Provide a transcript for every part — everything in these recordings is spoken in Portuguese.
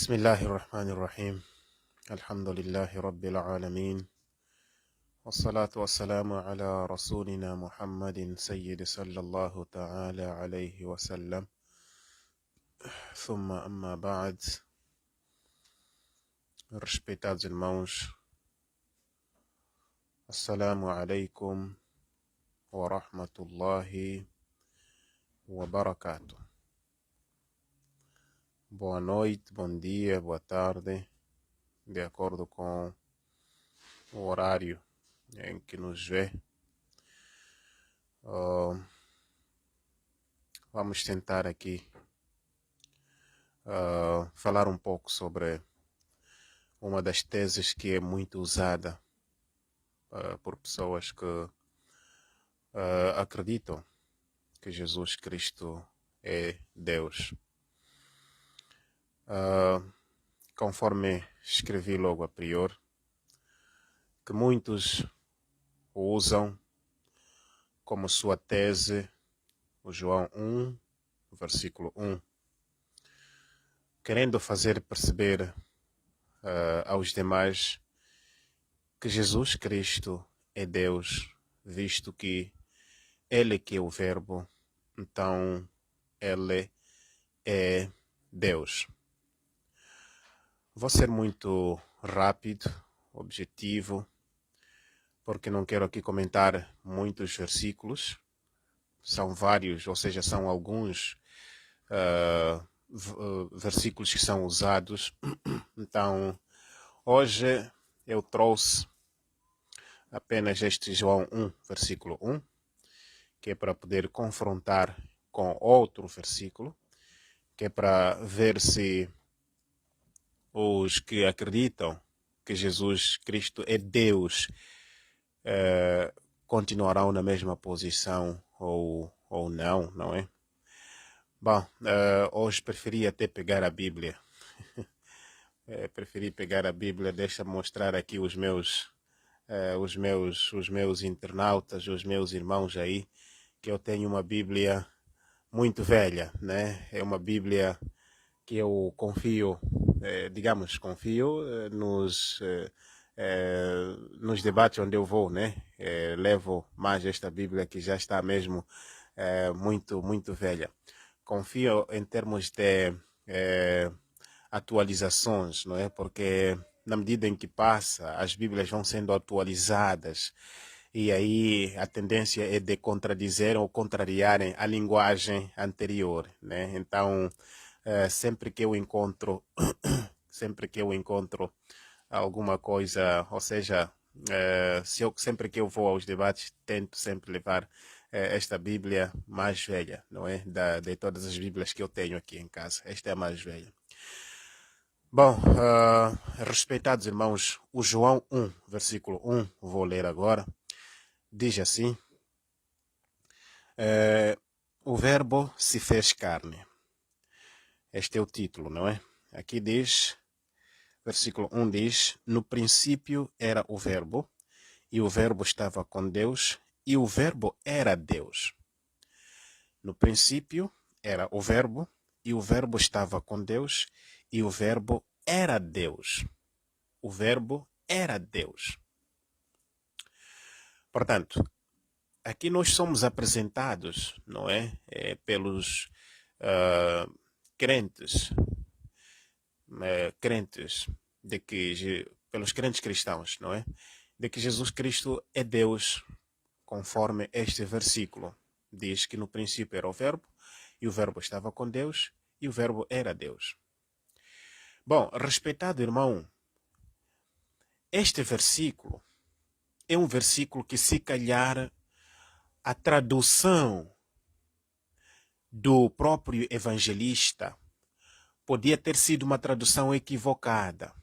بسم الله الرحمن الرحيم الحمد لله رب العالمين والصلاة والسلام على رسولنا محمد سيد صلى الله تعالى عليه وسلم ثم أما بعد. Respeitados irmãos, Assalamu alaikum wa rahmatullahi wa barakatuh. Boa noite, bom dia, boa tarde, de acordo com o horário em que nos vê. Vamos tentar aqui falar um pouco sobre uma das teses que é muito usada por pessoas que acreditam que Jesus Cristo é Deus. Conforme escrevi logo a priori, que muitos o usam como sua tese, o João 1, versículo 1, querendo fazer perceber aos demais que Jesus Cristo é Deus, visto que Ele que é o Verbo, então Ele é Deus. Vou ser muito rápido, objetivo, porque não quero aqui comentar muitos versículos. São vários, ou seja, são alguns versículos que são usados. Então, hoje eu trouxe apenas este João 1, versículo 1, que é para poder confrontar com outro versículo, que é para ver se os que acreditam que Jesus Cristo é Deus continuarão na mesma posição ou não, não é? Bom, hoje preferi até pegar a Bíblia. Preferi pegar a Bíblia, deixa mostrar aqui os meus internautas, os meus irmãos aí, que eu tenho uma Bíblia muito velha, né? É uma Bíblia que eu confio, confio nos debates onde eu vou, né? Levo mais esta Bíblia que já está mesmo muito velha. Confio em termos de atualizações, não é? Porque na medida em que passa, as Bíblias vão sendo atualizadas e aí a tendência é de contradizer ou contrariarem a linguagem anterior, né? Então, sempre que eu encontro alguma coisa, ou seja, sempre que eu vou aos debates, tento sempre levar esta Bíblia mais velha, não é? De todas as Bíblias que eu tenho aqui em casa. Esta é a mais velha. Bom, respeitados irmãos, o João 1, versículo 1, vou ler agora, diz assim: o Verbo se fez carne. Este é o título, não é? Aqui diz, versículo 1 diz: no princípio era o Verbo, e o Verbo estava com Deus, e o Verbo era Deus. No princípio era o Verbo, e o Verbo estava com Deus, e o Verbo era Deus. O Verbo era Deus. Portanto, aqui nós somos apresentados, não é? Pelos crentes, pelos crentes cristãos, não é? De que Jesus Cristo é Deus, conforme este versículo diz que no princípio era o Verbo, e o Verbo estava com Deus, e o Verbo era Deus. Bom, respeitado irmão, este versículo é um versículo que, se calhar, a tradução do próprio evangelista podia ter sido uma tradução equivocada,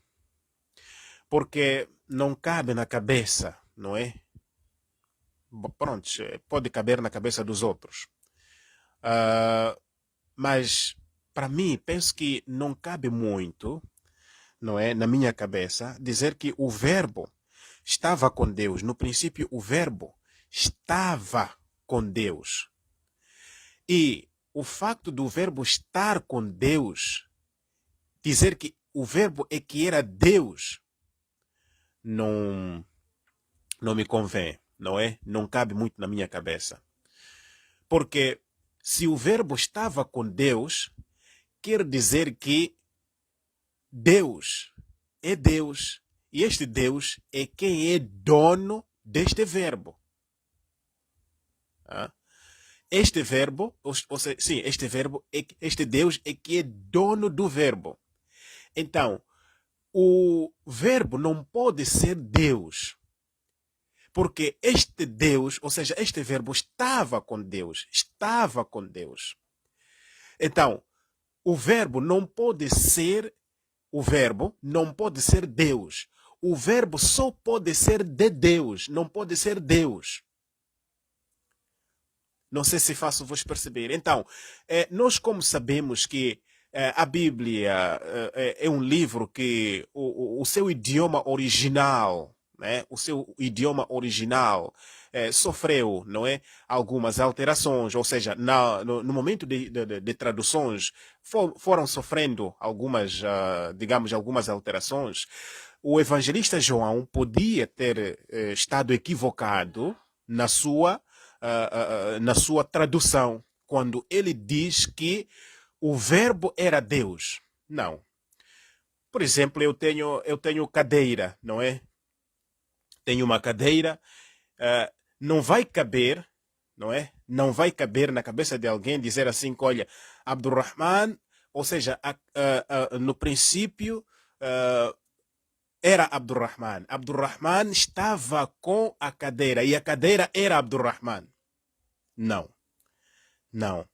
porque não cabe na cabeça, não é? Pronto, pode caber na cabeça dos outros. Mas, para mim, penso que não cabe muito, não é, na minha cabeça, dizer que o Verbo estava com Deus. No princípio, o Verbo estava com Deus. E o facto do Verbo estar com Deus, dizer que o verbo é que era Deus, não me convém, não é? Não cabe muito na minha cabeça. Porque se o verbo estava com Deus, quer dizer que Deus é Deus. E este Deus é quem é dono deste verbo. Ah? Este verbo, ou seja, sim, este Deus é que é dono do verbo. Então, o verbo não pode ser Deus. Porque este Deus, ou seja, este verbo estava com Deus. Estava com Deus. Então, o verbo não pode ser Deus. O verbo só pode ser de Deus, não pode ser Deus. Não sei se faço-vos perceber. Então, nós como sabemos que a Bíblia é um livro que o seu idioma original, né, o seu idioma original sofreu, não é, algumas alterações, ou seja, no momento de traduções foram sofrendo algumas, digamos, algumas alterações. O evangelista João podia ter estado equivocado na sua tradução, quando ele diz que o verbo era Deus. Não. Por exemplo, eu tenho cadeira, não é? Tenho uma cadeira, não vai caber, não é? Não vai caber na cabeça de alguém dizer assim, olha, Abdurrahman, ou seja, no princípio era Abdurrahman. Abdurrahman estava com a cadeira e a cadeira era Abdurrahman. Não. Não.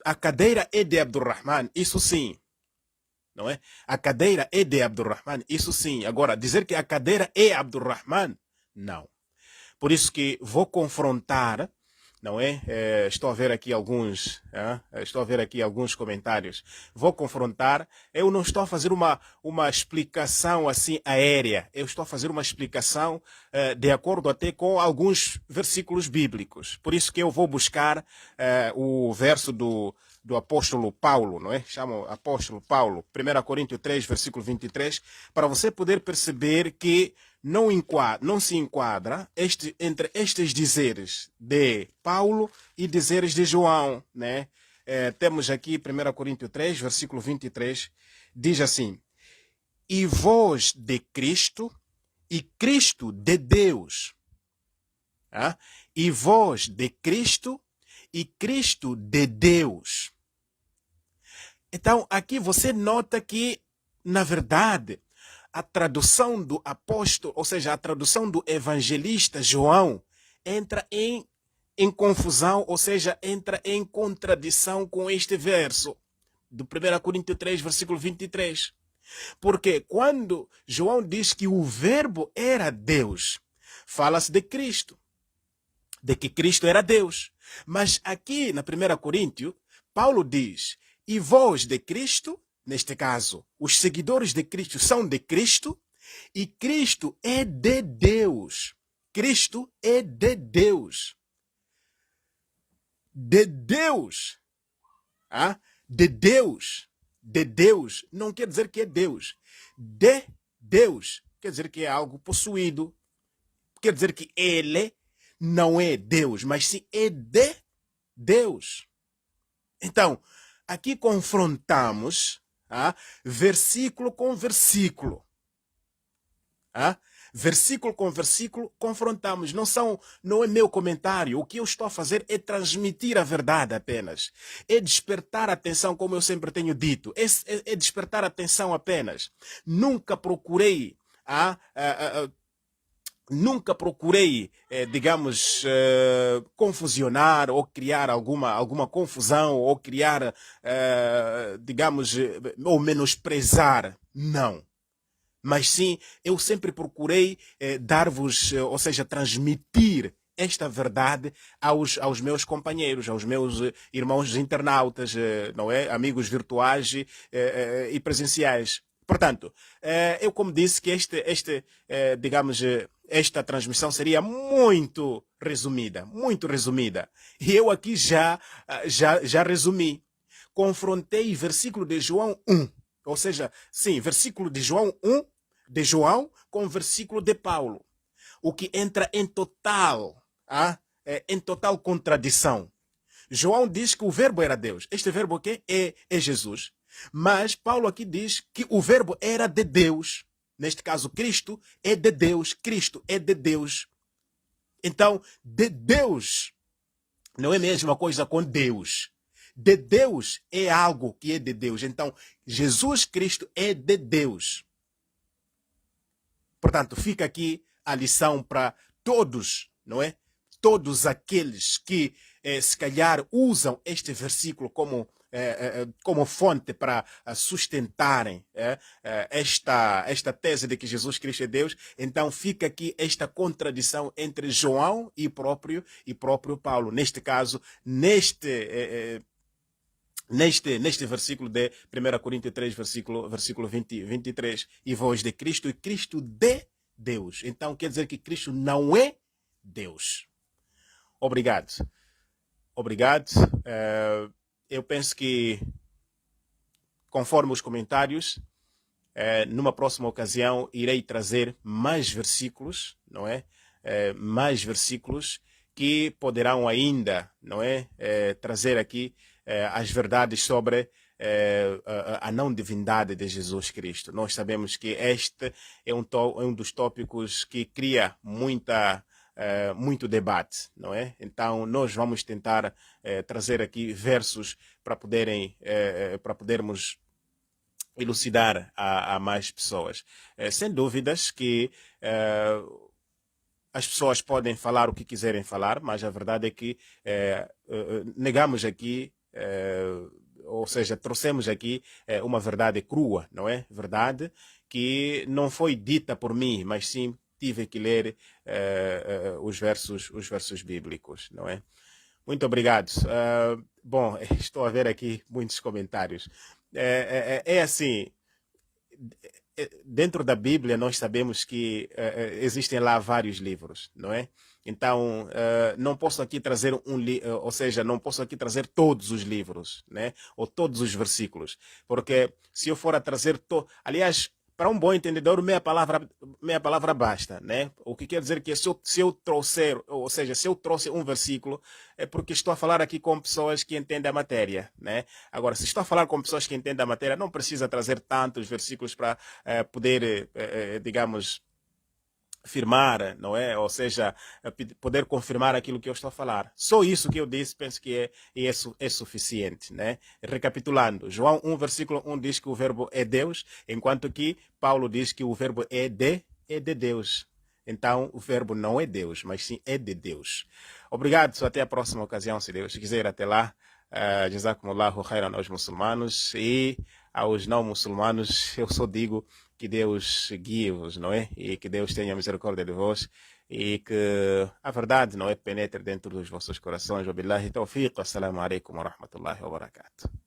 A cadeira é de Abdurrahman, isso sim. Não é? A cadeira é de Abdurrahman, isso sim. Agora, dizer que a cadeira é Abdurrahman, não. Por isso que vou confrontar, não é? Estou a ver aqui alguns comentários. Vou confrontar. Eu não estou a fazer uma explicação assim aérea. Eu estou a fazer uma explicação de acordo até com alguns versículos bíblicos. Por isso que eu vou buscar o verso do apóstolo Paulo, não é? Chamo apóstolo Paulo, 1 Coríntios 3, versículo 23, para você poder perceber que não se enquadra entre estes dizeres de Paulo e dizeres de João, né? Temos aqui 1 Coríntios 3, versículo 23, diz assim: e vós de Cristo e Cristo de Deus. E vós de Cristo e Cristo de Deus. Então, aqui você nota que, na verdade, a tradução do apóstolo, ou seja, a tradução do evangelista João, entra em confusão, ou seja, entra em contradição com este verso do 1 Coríntios 3, versículo 23. Porque quando João diz que o verbo era Deus, fala-se de Cristo, de que Cristo era Deus. Mas aqui na 1 Coríntios, Paulo diz: e vós de Cristo, neste caso, os seguidores de Cristo são de Cristo, e Cristo é de Deus. Cristo é de Deus. De Deus. De Deus. De Deus não quer dizer que é Deus. De Deus quer dizer que é algo possuído. Quer dizer que ele não é Deus, mas sim é de Deus. Então, aqui confrontamos versículo com versículo. Versículo com versículo confrontamos. Não é meu comentário. O que eu estou a fazer é transmitir a verdade apenas. É despertar a atenção, como eu sempre tenho dito. É despertar a atenção apenas. Nunca procurei digamos, confusionar ou criar alguma confusão ou criar, digamos, ou menosprezar. Não. Mas sim, eu sempre procurei dar-vos, ou seja, transmitir esta verdade aos meus companheiros, aos meus irmãos internautas, não é? Amigos virtuais e presenciais. Portanto, eu como disse que digamos, esta transmissão seria muito resumida. E eu aqui já resumi. Confrontei o versículo de João 1, ou seja, sim, versículo de João 1, de João, com versículo de Paulo. O que entra em total contradição. João diz que o verbo era Deus. Este verbo aqui é Jesus. Mas Paulo aqui diz que o verbo era de Deus. Neste caso, Cristo é de Deus. Cristo é de Deus. Então, de Deus não é a mesma coisa com Deus. De Deus é algo que é de Deus. Então, Jesus Cristo é de Deus. Portanto, fica aqui a lição para todos, não é? Todos aqueles que, se calhar, usam este versículo como fonte para sustentarem esta tese de que Jesus Cristo é Deus. Então fica aqui esta contradição entre João e próprio Paulo. Neste caso, neste versículo de 1 Coríntios 3, versículo 23, e voz de Cristo, e Cristo de Deus. Então quer dizer que Cristo não é Deus. Obrigado. Eu penso que, conforme os comentários, numa próxima ocasião irei trazer mais versículos, não é? Mais versículos que poderão ainda, não é? Trazer aqui as verdades sobre a não divindade de Jesus Cristo. Nós sabemos que este é um dos tópicos que cria muito debate, não é? Então nós vamos tentar trazer aqui versos para podermos elucidar a mais pessoas. Sem dúvidas que as pessoas podem falar o que quiserem falar, mas a verdade é que negamos aqui, ou seja, trouxemos aqui uma verdade crua, não é? Verdade que não foi dita por mim, mas sim tive que ler os versos bíblicos, não é? Muito obrigado. Bom, estou a ver aqui muitos comentários. É assim, dentro da Bíblia nós sabemos que existem lá vários livros, não é? Então, não posso aqui trazer ou seja, não posso aqui trazer todos os livros, né? Ou todos os versículos, porque se eu for a trazer aliás, para um bom entendedor, meia palavra basta, né? O que quer dizer que se eu trouxer, ou seja, se eu trouxe um versículo, é porque estou a falar aqui com pessoas que entendem a matéria, né? Agora, se estou a falar com pessoas que entendem a matéria, não precisa trazer tantos versículos para poder, digamos, afirmar, não é? Ou seja, poder confirmar aquilo que eu estou a falar. Só isso que eu disse, penso que é suficiente, né? Recapitulando, João 1, versículo 1 diz que o verbo é Deus, enquanto que Paulo diz que o verbo é de Deus. Então, o verbo não é Deus, mas sim é de Deus. Obrigado, até a próxima ocasião, se Deus quiser. Até lá. Jazakumullahu khairan aos muçulmanos, e aos não muçulmanos eu só digo que Deus guie-vos, não é? E que Deus tenha misericórdia de vós e que a verdade, não é, penetre dentro dos vossos corações. Wabillahi tawfiq. Assalamu alaikum wa rahmatullahi wa barakatuh.